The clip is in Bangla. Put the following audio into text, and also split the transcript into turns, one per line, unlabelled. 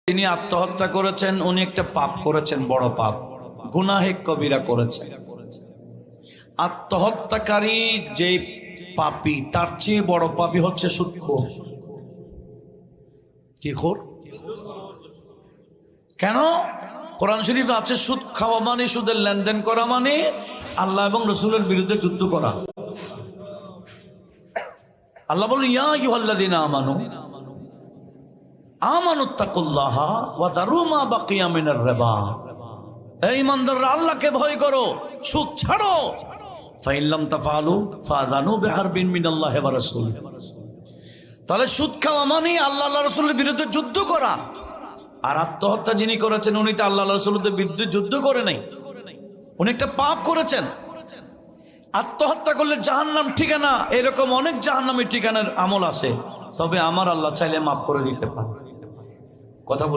তিনি আত্মহত্যা করেছেন, উনি একটা পাপ করেছেন, বড় পাপ, গুনাহে কবিরা করেছেন। আত্মহত্যাকারী যে পাপী, তার চেয়ে বড় পাপী হচ্ছে সুদখোর। কি খোর? কেন? কোরআন শরীফ আছে সুদ খাওয়া মানে, সুদের লেনদেন করা মানে আল্লাহ এবং রসুলের বিরুদ্ধে যুদ্ধ করা। আল্লাহ বলেন, ইয়া আইয়ুহাল্লাযীনা আমানুত্তাকুল্লাহ ওয়া যারু মা বাকিয়া মিনার রিবা। এই ইমানদাররা, আল্লাহকে ভয় করো, সুদ ছাড়ো। ফাইন লাম তাফআলু ফাযানু বিহারবিন মিনাল্লাহি ওয়া রাসূল। তাহলে সুদ খাওয়া মানে আল্লাহ আল্লাহ রাসূলের বিরুদ্ধে যুদ্ধ করা। আর আত্মহত্যা যিনি করেছেন, উনি তো আল্লাহ রাসূলের বিরুদ্ধে যুদ্ধ করে নাই, উনি একটা পাপ করেছেন। আত্মহত্যা করলে জাহান্নাম ঠিকানা, এরকম অনেক জাহান্নামের ঠিকানার আমল আছে, তবে আমার আল্লাহ চাইলে মাফ করে দিতে পারে। কথা বল।